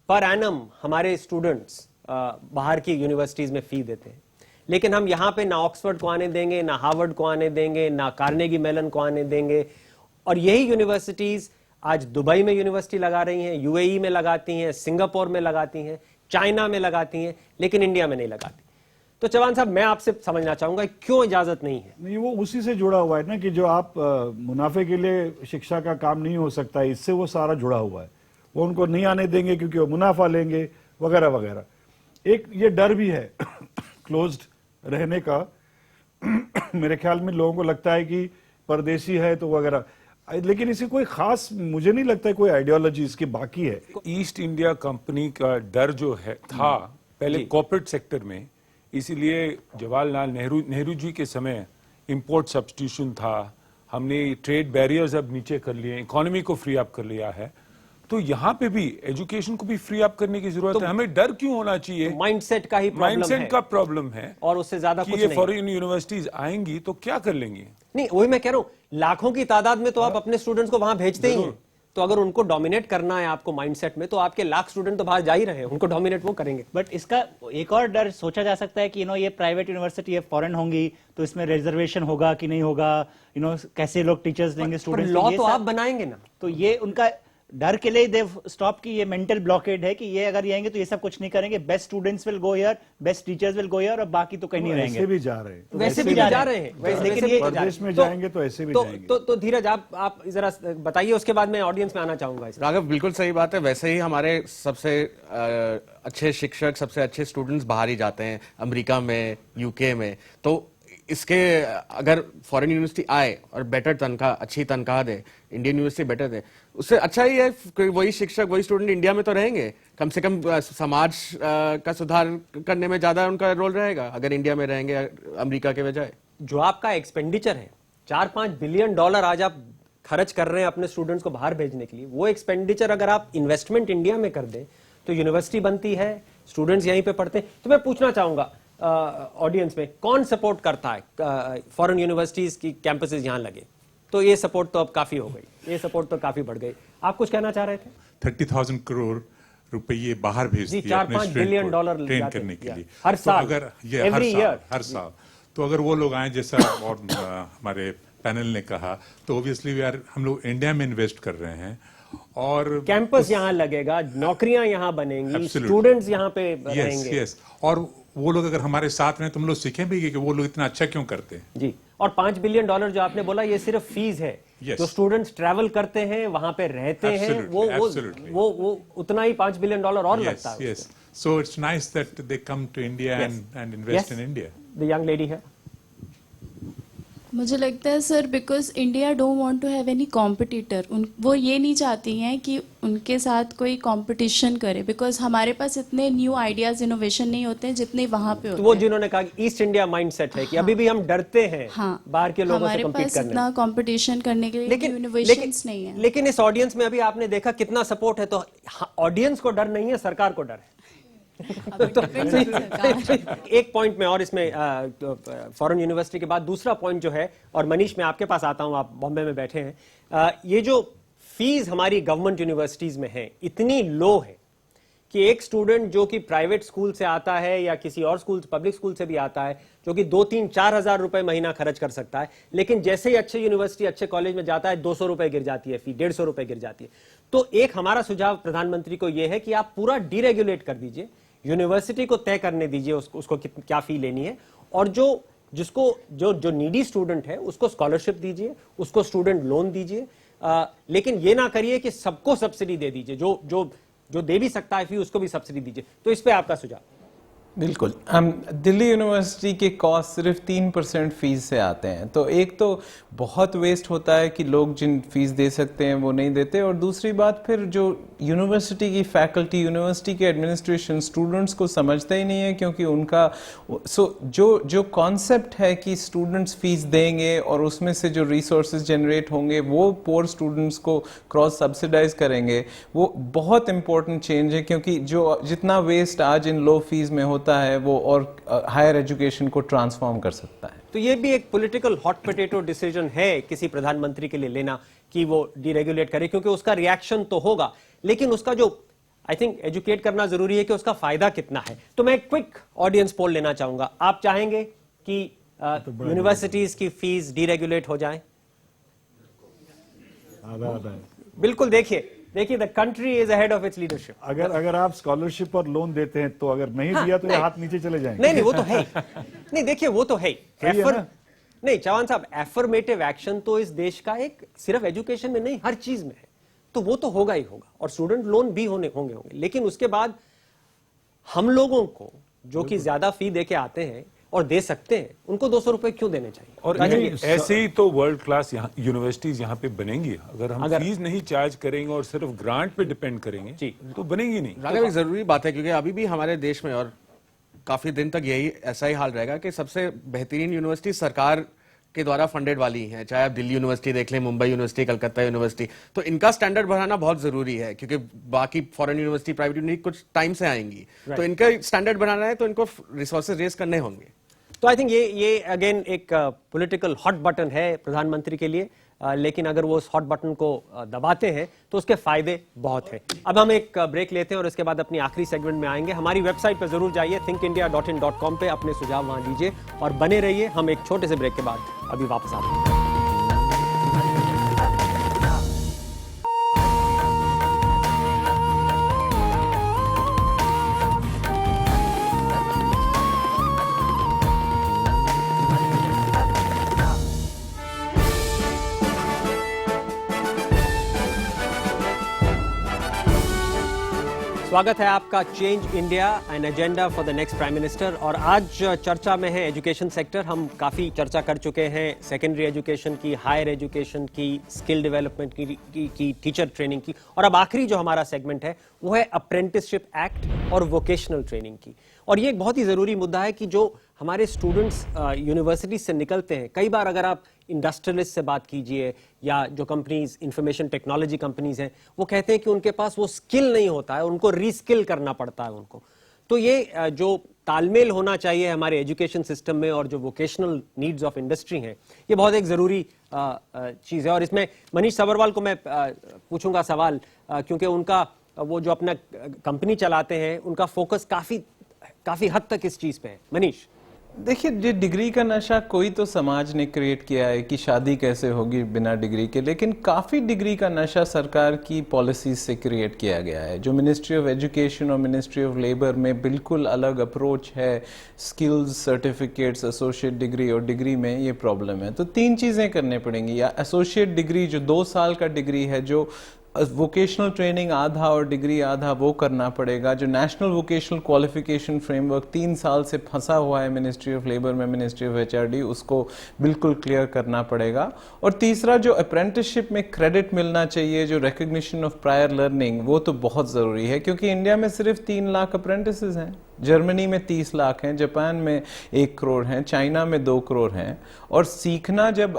per annum हमारे स्टूडेंट्स बाहर की यूनिवर्सिटीज में फी देते हैं, लेकिन हम यहाँ पे ना ऑक्सफोर्ड को आने देंगे, ना हार्वर्ड को आने देंगे, ना कार्नेगी मेलन को आने देंगे। और यही यूनिवर्सिटीज आज दुबई में यूनिवर्सिटी लगा रही हैं, यूएई में लगाती हैं, सिंगापुर में लगाती हैं, चाइना में लगाती हैं, लेकिन इंडिया में नहीं लगाती। तो चौहान साहब, मैं आपसे समझना चाहूंगा क्यों इजाजत नहीं है? नहीं, वो उसी से जुड़ा हुआ है ना कि जो आप मुनाफे के लिए शिक्षा का काम नहीं हो सकता, इससे वो सारा जुड़ा हुआ है। वो उनको नहीं आने देंगे क्योंकि वो मुनाफा लेंगे वगैरह वगैरह। एक ये डर भी है क्लोज्ड रहने का। मेरे ख्याल में लोगों को लगता है कि परदेशी है तो वगैरह, लेकिन इसी कोई खास मुझे नहीं लगता है कोई आइडियोलॉजी इसकी बाकी है। ईस्ट इंडिया कंपनी का डर जो है था पहले कॉर्पोरेट सेक्टर में, इसीलिए जवाहरलाल नेहरू जी के समय इंपोर्ट सब्स्टिट्यूशन था, हमने ट्रेड बैरियर्स अब नीचे कर लिए, इकोनॉमी को फ्री अप कर लिया है। तो यहाँ पे भी एजुकेशन को भी फ्री अप करने की जरूरत है। हमें डर क्यों होना चाहिए? माइंडसेट का ही प्रॉब्लम है। माइंडसेट का प्रॉब्लम है और उससे ज्यादा कुछ ये नहीं। फॉरेन यूनिवर्सिटीज आएंगी तो क्या कर लेंगी? नहीं, वही मैं कह रहा हूं, लाखों की तादाद में तो आप अपने स्टूडेंट्स को वहां भेजते ही हैं। तो अगर उनको डोमिनेट करना है आपको माइंडसेट में, तो आपके लाख स्टूडेंट तो बाहर जा ही रहे हैं, उनको डोमिनेट वो करेंगे। बट इसका एक और डर सोचा जा सकता है कि ये प्राइवेट यूनिवर्सिटी ये फॉरेन होंगी तो इसमें रिजर्वेशन होगा कि नहीं होगा, कैसे लोग टीचर्स लेंगे स्टूडेंट्स। लॉ तो आप बनाएंगे ना, तो ये उनका डर के लिए दे स्टॉप की ये मेंटल ब्लॉकेड है कि ये अगर ये आएंगे तो ये सब कुछ नहीं करेंगे, best students will go here, best teachers will go here और बाकी तो कहीं नहीं रहेंगे। ऐसे भी जा रहे हैं, वैसे भी जा रहे हैं, लेकिन ये प्रदेश में जाएंगे तो ऐसे भी जाएंगे। तो धीरज आप जरा बताइए, उसके बाद मैं ऑडियंस में आना चाहूंगा। राघव बिल्कुल सही बात है। वैसे ही हमारे सबसे अच्छे शिक्षक, सबसे अच्छे स्टूडेंट्स बाहर ही जाते हैं, अमेरिका में, यूके में। तो इसके अगर फॉरेन यूनिवर्सिटी आए और बेटर तनख्वाह, अच्छी तनख्वाह दे, इंडियन यूनिवर्सिटी बेटर दे, उससे अच्छा ही है कि वही शिक्षक, वही स्टूडेंट इंडिया में तो रहेंगे। कम से कम समाज का सुधार करने में ज्यादा उनका रोल रहेगा अगर इंडिया में रहेंगे अमेरिका के बजाय। जो आपका एक्सपेंडिचर है, 4-5 बिलियन डॉलर आज आप खर्च कर रहे हैं अपने स्टूडेंट्स को बाहर भेजने के लिए, वो एक्सपेंडिचर अगर आप इन्वेस्टमेंट इंडिया में कर दें तो यूनिवर्सिटी बनती है, स्टूडेंट्स यहीं पे पढ़ते हैं। तो मैं पूछना चाहूंगा ऑडियंस में, कौन सपोर्ट करता है फॉरेन यूनिवर्सिटीज की कैंपसेस यहां लगे? तो ये सपोर्ट तो अब काफी हो गई, ये सपोर्ट तो काफी बढ़ गई। आप कुछ कहना चाह रहे थे? 30,000 करोड़ रुपये बाहर भेज दिए 4-5 बिलियन डॉलर ट्रेन करने के लिए हर साल। तो अगर ये हर साल तो अगर वो लोग आए जैसा और हमारे पैनल ने कहा, तो ऑब्वियसली हम लोग इंडिया में इन्वेस्ट कर रहे हैं और कैंपस यहाँ लगेगा, नौकरियां यहाँ बनेंगी, स्टूडेंट्स यहाँ पे रहेंगे। यस, और वो लोग अगर हमारे साथ में, तुम लोग सीखें भी कि वो लोग इतना अच्छा क्यों करते हैं। जी, और 5 बिलियन डॉलर जो आपने बोला, ये सिर्फ फीस है। Yes. जो स्टूडेंट्स ट्रैवल करते हैं, वहां पे रहते हैं, वो उतना ही 5 बिलियन डॉलर और लगता है। Yes, so it's nice that they come to India and invest in India. The young lady here. मुझे लगता है sir, because India don't want to have any competitor. वो ये नहीं चाहती हैं कि उनके साथ कोई कंपटीशन करे, बिकॉज हमारे पास इतने न्यू आइडियाज, इनोवेशन नहीं होते हैं जितने वहाँ पे होते हैं। वो जिन्होंने कहा कि ईस्ट इंडिया माइंडसेट है कि अभी भी हम डरते हैं बाहर के लोगों से कम्पीट करने। इतना कंपटीशन करने के लिए इनोवेशंस नहीं है। लेकिन इस ऑडियंस में अभी आपने देखा कितना सपोर्ट है। तो ऑडियंस को डर नहीं है, सरकार को डर है। तो एक पॉइंट में और इसमें फॉरेन यूनिवर्सिटी के बाद दूसरा पॉइंट जो है, और मनीष मैं आपके पास आता हूं, आप बॉम्बे में बैठे हैं, ये जो फीस हमारी गवर्नमेंट यूनिवर्सिटीज में है इतनी लो है कि एक स्टूडेंट जो कि प्राइवेट स्कूल से आता है या किसी और स्कूल, पब्लिक स्कूल से भी आता है, जो कि 2-3-4 हजार रुपए महीना खर्च कर सकता है, लेकिन जैसे ही अच्छे यूनिवर्सिटी, अच्छे कॉलेज में जाता है 200 रुपए गिर जाती है फी, 150 रुपए गिर जाती है। तो एक हमारा सुझाव प्रधानमंत्री को यह है कि आप पूरा डीरेगुलेट कर दीजिए, यूनिवर्सिटी को तय करने दीजिए उसको क्या फी लेनी है, और जो नीडी स्टूडेंट है उसको स्कॉलरशिप दीजिए, उसको स्टूडेंट लोन दीजिए, लेकिन ये ना करिए कि सबको सब्सिडी दे दीजिए, जो दे भी सकता है फी उसको भी सब्सिडी दीजिए। तो इस पे आपका सुझाव? बिल्कुल। दिल्ली यूनिवर्सिटी के कॉस्ट सिर्फ 3% फीस से आते हैं। तो एक तो बहुत वेस्ट होता है कि लोग जिन फीस दे सकते हैं वो नहीं देते, और दूसरी बात फिर जो यूनिवर्सिटी की फैकल्टी, यूनिवर्सिटी के एडमिनिस्ट्रेशन स्टूडेंट्स को समझते ही नहीं है, क्योंकि उनका जो कॉन्सेप्ट है कि स्टूडेंट्स फीस देंगे और उसमें से जो रिसोर्सेज जनरेट होंगे वो पुअर स्टूडेंट्स को क्रॉस सब्सिडाइज करेंगे, वो बहुत इंपॉर्टेंट चेंज है। क्योंकि जितना वेस्ट आज इन लो फीस में होता है वो और हायर एजुकेशन को ट्रांसफॉर्म कर सकता है। तो ये भी एक पॉलिटिकल हॉट पोटैटो डिसीजन है किसी प्रधानमंत्री के लिए लेना कि वो डीरेगुलेट करे, क्योंकि उसका रिएक्शन तो होगा, लेकिन उसका जो आई थिंक एजुकेट करना जरूरी है कि उसका फायदा कितना है। तो मैं क्विक ऑडियंस पोल लेना चाहूंगा। आप चाहेंगे कि यूनिवर्सिटीज की फीस डीरेगुलेट हो जाए? बिल्कुल। देखिए the country is ahead of its leadership. अगर आप स्कॉलरशिप और लोन देते हैं तो अगर नहीं दिया तो ये हाथ नीचे चले जाएंगे। नहीं वो तो है। नहीं देखिए वो तो है। नहीं चौहान साहब, एफर्मेटिव एक्शन तो इस देश का एक सिर्फ एजुकेशन में नहीं हर चीज में है, तो वो तो होगा ही होगा, और स्टूडेंट लोन भी होंगे। लेकिन उसके बाद हम लोगों को जो कि ज्यादा फी देके आते हैं और दे सकते हैं, उनको 200 रुपए क्यों देने चाहिए? और ऐसे ही तो वर्ल्ड क्लास यूनिवर्सिटीज यहाँ पे बनेंगी। अगर हम फीस नहीं चार्ज करेंगे और सिर्फ ग्रांट पे डिपेंड करेंगे तो बनेंगी नहीं। राघव, एक जरूरी बात है, क्योंकि अभी भी हमारे देश में और काफी दिन तक ऐसा ही हाल रहेगा कि सबसे बेहतरीन यूनिवर्सिटी सरकार के द्वारा फंडेड वाली हैं, चाहे आप दिल्ली यूनिवर्सिटी देख लें, मुंबई यूनिवर्सिटी, कलकत्ता यूनिवर्सिटी, तो इनका स्टैंडर्ड बढ़ाना बहुत जरूरी है क्योंकि बाकी फॉरेन यूनिवर्सिटी, प्राइवेट यूनिवर्सिटी कुछ टाइम से आएंगी, तो इनका स्टैंडर्ड बढ़ाना है तो इनको रिसोर्सेज रेज करने होंगे। तो आई थिंक ये अगेन एक पॉलिटिकल हॉट बटन है प्रधानमंत्री के लिए, लेकिन अगर वो उस हॉट बटन को दबाते हैं तो उसके फायदे बहुत हैं। अब हम एक ब्रेक लेते हैं और इसके बाद अपनी आखिरी सेगमेंट में आएंगे। हमारी वेबसाइट पर जरूर जाइए, thinkindia.in.com पे अपने सुझाव वहां दीजिए और बने रहिए। हम एक छोटे से ब्रेक के बाद अभी वापस आते हैं। स्वागत है आपका change India an agenda for the next prime minister. और आज चर्चा में है एजुकेशन सेक्टर। हम काफी चर्चा कर चुके हैं सेकेंडरी एजुकेशन की, हायर एजुकेशन की, स्किल डेवलपमेंट की, टीचर ट्रेनिंग की, और अब आखिरी जो हमारा सेगमेंट है वो है अप्रेंटिसशिप एक्ट और वोकेशनल ट्रेनिंग की। और ये एक बहुत ही जरूरी मुद्दा है कि जो हमारे स्टूडेंट्स यूनिवर्सिटी से निकलते हैं, कई बार अगर आप इंडस्ट्रियलिस्ट से बात कीजिए या जो कंपनीज इंफॉर्मेशन टेक्नोलॉजी कंपनीज हैं, वो कहते हैं कि उनके पास वो स्किल नहीं होता है, उनको रीस्किल करना पड़ता है उनको। तो ये जो तालमेल होना चाहिए हमारे एजुकेशन सिस्टम में और जो वोकेशनल नीड्स ऑफ इंडस्ट्री हैं, ये बहुत एक जरूरी चीज़ है। और इसमें मनीष सब्बरवाल को मैं पूछूंगा सवाल, क्योंकि उनका वो जो अपना कंपनी चलाते हैं उनका फोकस काफी हद तक इस चीज पे है। मनीष, देखिए, ये डिग्री का नशा कोई तो समाज ने क्रिएट किया है कि शादी कैसे होगी बिना डिग्री के, लेकिन काफ़ी डिग्री का नशा सरकार की पॉलिसीज से क्रिएट किया गया है। जो मिनिस्ट्री ऑफ एजुकेशन और मिनिस्ट्री ऑफ लेबर में बिल्कुल अलग अप्रोच है, स्किल्स सर्टिफिकेट्स, एसोसिएट डिग्री और डिग्री में ये प्रॉब्लम है। तो 3 चीज़ें करनी पड़ेंगी। या एसोसिएट डिग्री जो 2 साल का डिग्री है, जो वोकेशनल ट्रेनिंग आधा और डिग्री आधा, वो करना पड़ेगा। जो नेशनल वोकेशनल क्वालिफिकेशन फ्रेमवर्क 3 साल से फंसा हुआ है मिनिस्ट्री ऑफ लेबर में, मिनिस्ट्री ऑफ एचआरडी, उसको बिल्कुल क्लियर करना पड़ेगा। और तीसरा, जो अप्रेंटिसशिप में क्रेडिट मिलना चाहिए, जो रिकग्निशन ऑफ प्रायर लर्निंग, वो तो बहुत ज़रूरी है क्योंकि इंडिया में सिर्फ 3 लाख अप्रेंटिसेस हैं, जर्मनी में 30 लाख हैं, जापान में 1 करोड़ हैं, चाइना में 2 करोड़ हैं। और सीखना, जब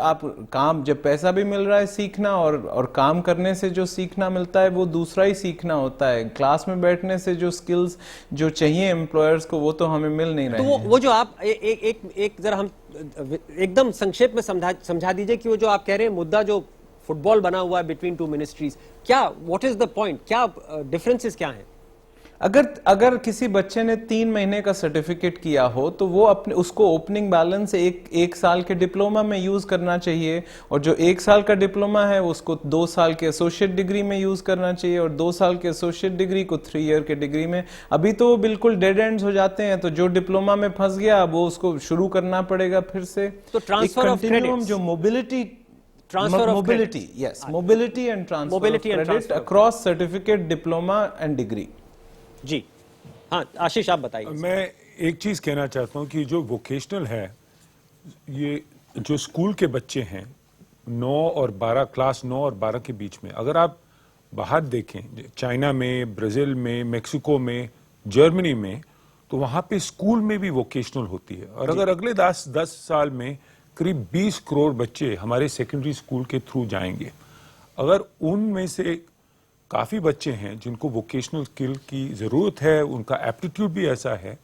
पैसा भी मिल रहा है सीखना, और काम करने से जो सीखना मिलता है वो दूसरा ही सीखना होता है। क्लास में बैठने से जो स्किल्स जो चाहिए एम्प्लॉयर्स को, वो तो हमें मिल नहीं रहे हैं। तो वो जो आप एक जरा हम एकदम संक्षेप में समझा दीजिए कि वो जो आप कह रहे हैं मुद्दा जो फुटबॉल बना हुआ है बिटवीन 2 मिनिस्ट्रीज, क्या व्हाट इज द पॉइंट, क्या डिफरेंसेस क्या हैं? अगर किसी बच्चे ने 3 महीने का सर्टिफिकेट किया हो तो वो उसको ओपनिंग बैलेंस एक साल के डिप्लोमा में यूज करना चाहिए, और जो 1 साल का डिप्लोमा है उसको 2 साल के एसोसिएट डिग्री में यूज करना चाहिए, और 2 साल के एसोसिएट डिग्री को 3 ईयर के डिग्री में। अभी तो बिल्कुल डेड एंड्स हो जाते हैं, तो जो डिप्लोमा में फंस गया वो उसको शुरू करना पड़ेगा फिर से। तो ट्रांसफर ऑफ क्रेडिट, जो mobility and transfer of credit across certificate, diploma and degree. जी हाँ, आशीष आप बताइए। मैं एक चीज कहना चाहता हूं कि जो वोकेशनल है, ये जो स्कूल के बच्चे हैं 9 और 12, क्लास 9 और 12 के बीच में, अगर आप बाहर देखें, चाइना में, ब्राजील में, मेक्सिको में, जर्मनी में, तो वहां पे स्कूल में भी वोकेशनल होती है। और अगर अगले 10 साल में करीब 20 करोड़ बच्चे हमारे सेकेंडरी स्कूल के थ्रू जाएंगे, अगर उनमें से काफी बच्चे हैं जिनको वोकेशनल स्किल की जरूरत है, उनका एप्टीट्यूड भी ऐसा है,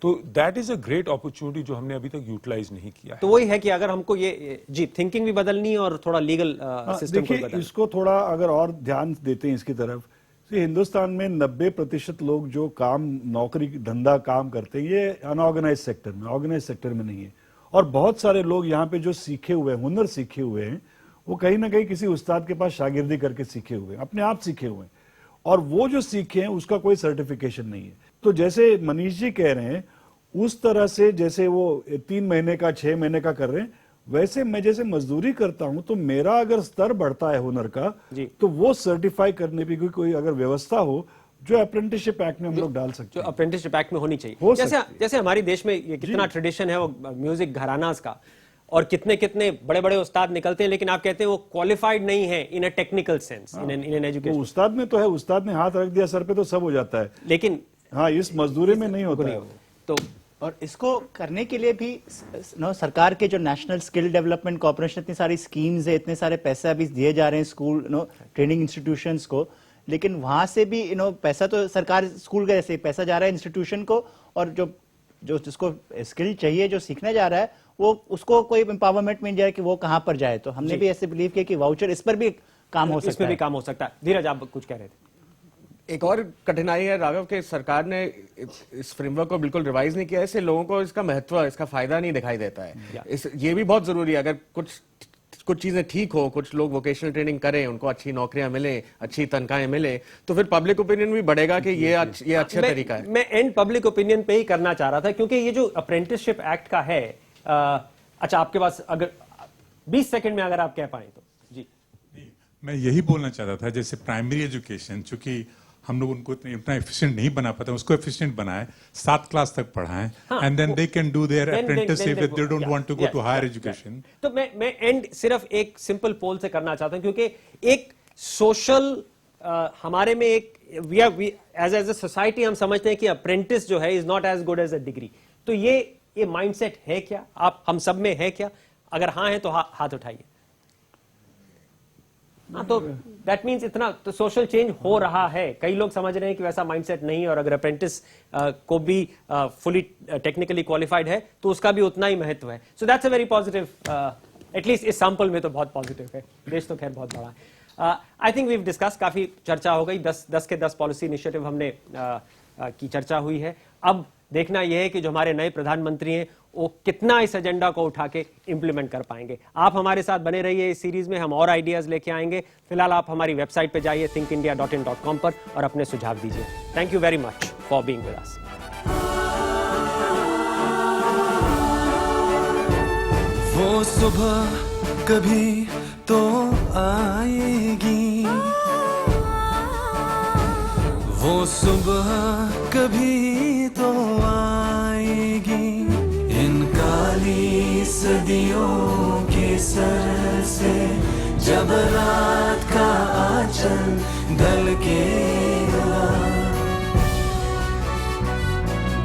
तो that is a great opportunity जो हमने अभी तक यूटिलाइज नहीं किया है। तो वही है कि अगर हमको ये थिंकिंग भी बदलनी है और थोड़ा लीगल सिस्टम को बदलना, इसको थोड़ा अगर और ध्यान देते हैं इसकी तरफ, हिंदुस्तान में 90% लोग जो नौकरी धंधा काम करते हैं, ये अनऑर्गेनाइज सेक्टर में, ऑर्गेनाइज सेक्टर में नहीं है। और बहुत सारे लोग यहाँ पे जो सीखे हुए हैं, हुनर सीखे हुए हैं, वो कहीं ना कहीं किसी उस्ताद के पास शागिर्दी करके सीखे हुए हैं, अपने आप सीखे हुए हैं, और वो जो सीखे हैं उसका कोई सर्टिफिकेशन नहीं है। तो जैसे मनीष जी कह रहे हैं, उस तरह से जैसे वो 3 महीने का 6 महीने का कर रहे हैं, वैसे मैं जैसे मजदूरी करता हूं, तो मेरा अगर स्तर बढ़ता है हुनर का, तो वो सर्टिफाई करने की कोई अगर व्यवस्था हो, जो अप्रेंटिसशिप एक्ट में हम लोग डाल सकते हैं, जो अप्रेंटिसशिप एक्ट में होनी चाहिए। जैसे हमारे देश में ये कितना ट्रेडिशन है वो म्यूजिक घरानास का, और कितने बड़े बड़े उस्ताद निकलते हैं, लेकिन आप कहते हैं वो क्वालिफाइड नहीं है in a technical sense, in an education. उस्ताद में तो है, उस्ताद ने हाथ रख दिया सर पे तो सब हो जाता है, लेकिन हाँ, इस मजदूरी में नहीं होता है। तो और इसको करने के लिए भी सरकार के जो नेशनल स्किल डेवलपमेंट कॉर्पोरेशन, इतनी सारी स्कीम्स है, इतने सारे पैसे अभी दिए जा रहे हैं स्कूल ट्रेनिंग इंस्टीट्यूशंस को, लेकिन वहां से भी पैसा तो सरकार स्कूल का जैसे पैसा जा रहा है इंस्टीट्यूशन को, और जो जिसको स्किल चाहिए, जो सीखने जा रहा है, वो उसको कोई एम्पावरमेंट मिल जाए कि वो कहां पर जाए। तो हमने भी ऐसे बिलीव किया कि वाउचर, इस पर भी काम हो सकता है। इस पर भी काम हो सकता है। धीरज, आप कुछ कह रहे थे। एक और कठिनाई है राघव कि सरकार ने इस फ्रेमवर्क को बिल्कुल रिवाइज नहीं किया है, इससे लोगों को इसका महत्व, इसका फायदा नहीं दिखाई देता है। ये भी बहुत जरूरी है, अगर कुछ चीजें ठीक हो, कुछ लोग वोकेशनल ट्रेनिंग करें, उनको अच्छी नौकरियां मिले, अच्छी तनख्वाहें मिले, तो फिर पब्लिक ओपिनियन भी बढ़ेगा कि ये अच्छा तरीका है। मैं एंड पब्लिक ओपिनियन पे ही करना चाह रहा था, क्योंकि ये जो अप्रेंटिसशिप एक्ट का है, अच्छा आपके पास अगर 20 सेकंड में अगर आप कह पाए तो। जी, मैं यही बोलना चाहता था, जैसे प्राइमरी एजुकेशन, चूंकि हम लोग उनको इतना एफिशिएंट नहीं बना पाते, उसको एफिशिएंट बनाए, 7 क्लास तक पढ़ाएं, and then they can do their apprenticeship if they don't want to go to higher education. तो मैं एंड सिर्फ एक सिंपल पोल से करना चाहता हूं, क्योंकि एक सोशल हमारे में एक एज अ सोसाइटी हम समझते हैं कि अप्रेंटिस जो है is not as good as a degree. तो ये माइंडसेट है क्या, आप हम सब में है क्या? अगर हाँ है तो हाथ उठाइए। हाँ, तो दैट मीन्स इतना तो सोशल चेंज हो रहा है। कई लोग समझ रहे हैं कि वैसा माइंडसेट नहीं है, और अगर अप्रेंटिस को भी फुली टेक्निकली क्वालिफाइड है तो उसका भी उतना ही महत्व है। So that's a very positive, at least इस सैंपल में तो बहुत पॉजिटिव है। देश तो खैर बहुत बड़ा है। आई थिंक वीव डिस्कस, काफी चर्चा हो गई, 10 के 10 पॉलिसी इनिशिएटिव हमने की चर्चा हुई है। अब देखना यह है कि जो हमारे नए प्रधानमंत्री हैं वो कितना इस एजेंडा को उठा के इंप्लीमेंट कर पाएंगे। आप हमारे साथ बने रहिए इस सीरीज में, हम और आइडियाज लेके आएंगे। फिलहाल आप हमारी वेबसाइट पे जाइए thinkindia.in.com पर और अपने सुझाव दीजिए। Thank you very much for being with us. वो सुबह कभी तो आएगी, वो सुबह कभी तो आएगी, इन काली सदियों के सर से जब रात का आंचल ढलकेगा,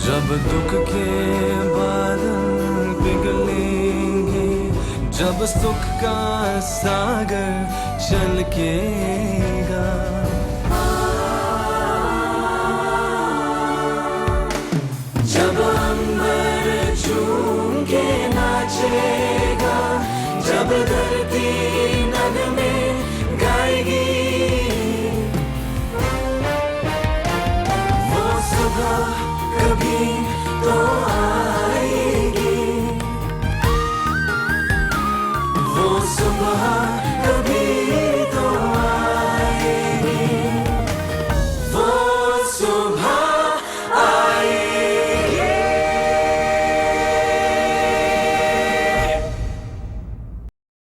जब दुख के बादल पिघलेंगे, जब सुख का सागर छलकेगा, जब अंबर झूम के नाचेगा, जब धरती नगमे गाएगी, वो सुबह कभी तो